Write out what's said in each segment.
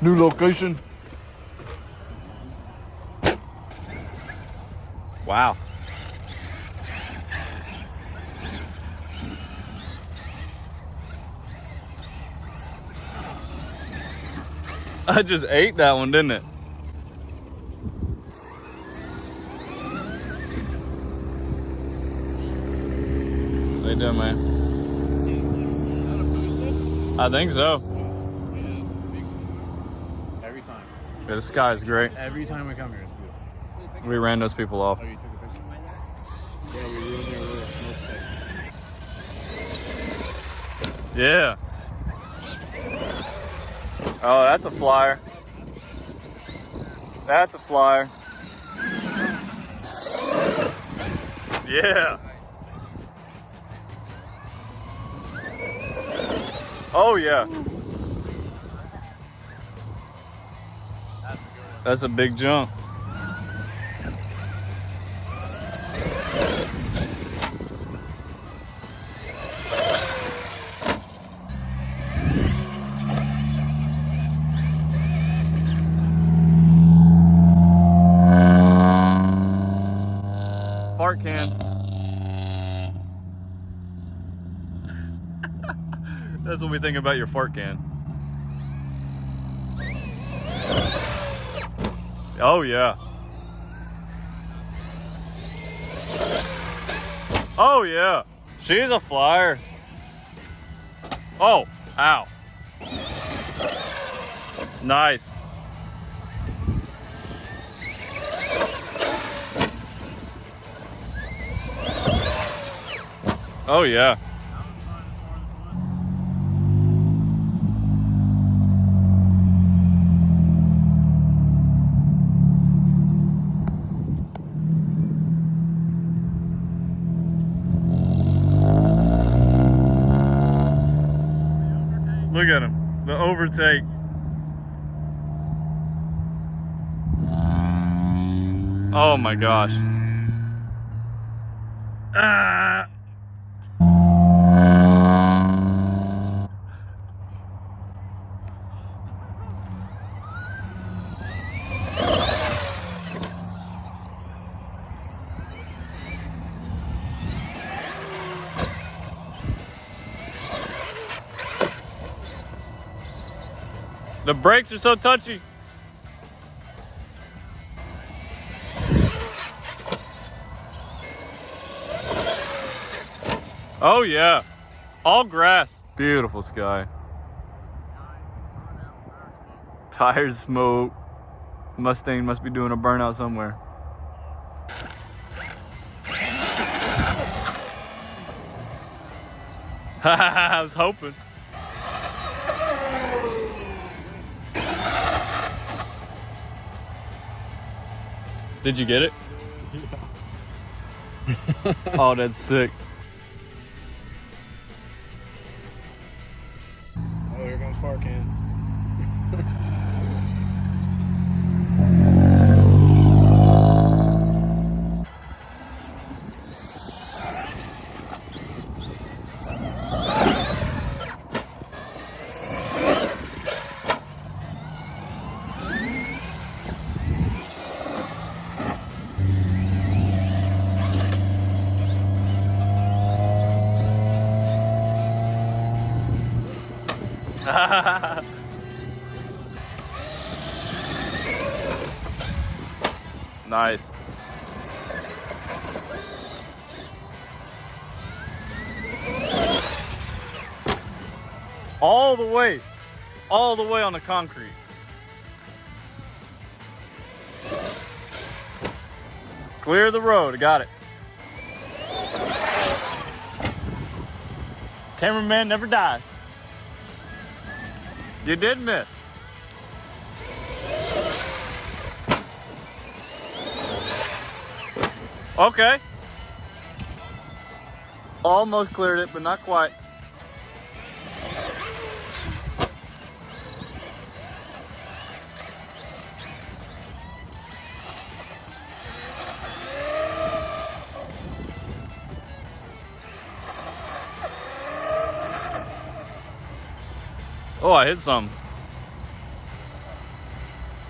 New location. Wow. I just ate that one, didn't it? How you doing, man? Is that a booster? I think so. Every time. Yeah, the sky is great. Every time we come here, it's beautiful. We ran those people off. Oh, you took a picture? Yeah, we were in there with a smoke set. Yeah. Oh, that's a flyer. That's a flyer. Yeah. Oh, yeah. That's a big jump. Fart can. That's what we think about your fart can. Oh yeah. Oh yeah. She's a flyer. Oh, ow. Nice. Oh yeah. Look at him, the overtake. Oh my gosh. Ah. The brakes are so touchy. Oh yeah, all grass. Beautiful sky. Tires smoke. Mustang must be doing a burnout somewhere. I was hoping. Did you get it? Yeah. Oh, that's sick. Oh, here comes fart can. Nice. All the way on the concrete. Clear the road, I got it. Cameraman never dies. You did miss. Okay. Almost cleared it, but not quite. Oh, I hit some.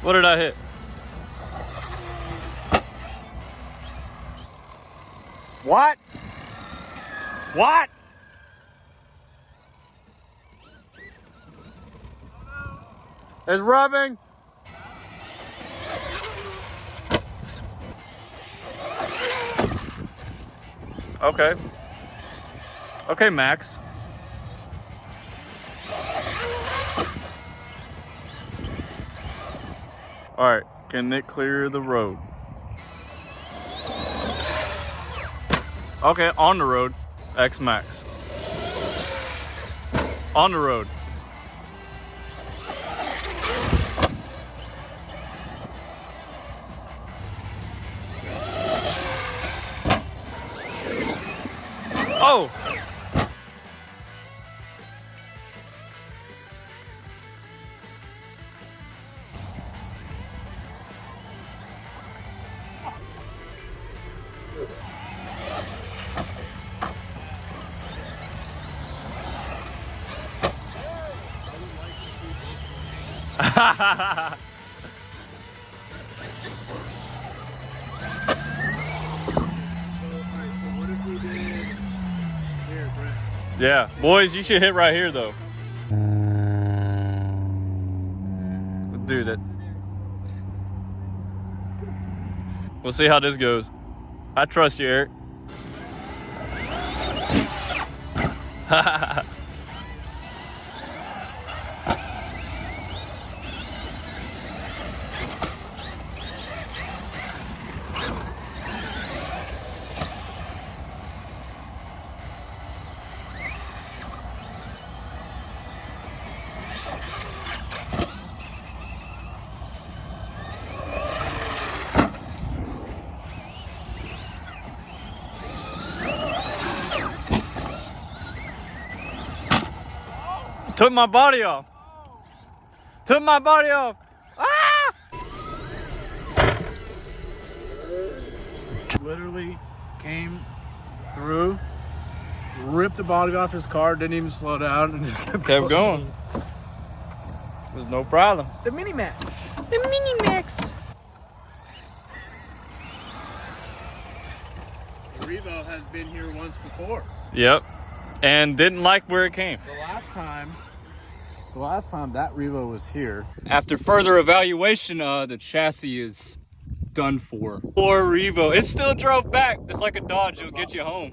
What did I hit? What? What? It's rubbing. Okay. Okay, Max. All right, can Nick clear the road? Okay, on the road, Xmaxx. On the road. Oh! Yeah, boys, you should hit right here though. Do that. We'll see how this goes. I trust you, Eric. Took my body off. Took my body off. Ah! Literally came through, ripped the body off his car, didn't even slow down, and just kept Going. There's no problem. The Mini Max. The Mini Max. The Revo has been here once before. Yep. And didn't like where it came. The last time that Revo was here. After further evaluation, the chassis is done for. Poor Revo. It still drove back. It's like a Dodge. It'll get you home.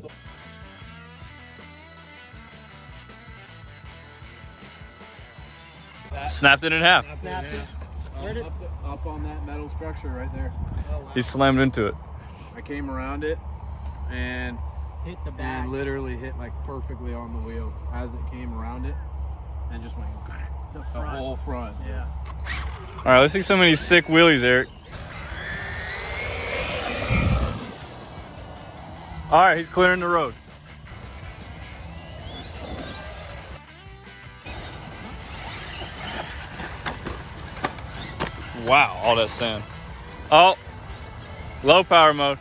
Snapped it in half. Snapped it. Up on that metal structure right there. He slammed into it. I came around it and hit the back. and literally hit like perfectly on the wheel as it came around it and just went The the front. whole front. Yeah. All right, let's see some of these sick wheelies, Eric. All right, he's clearing the road. Wow, all that sand. Oh, low power mode.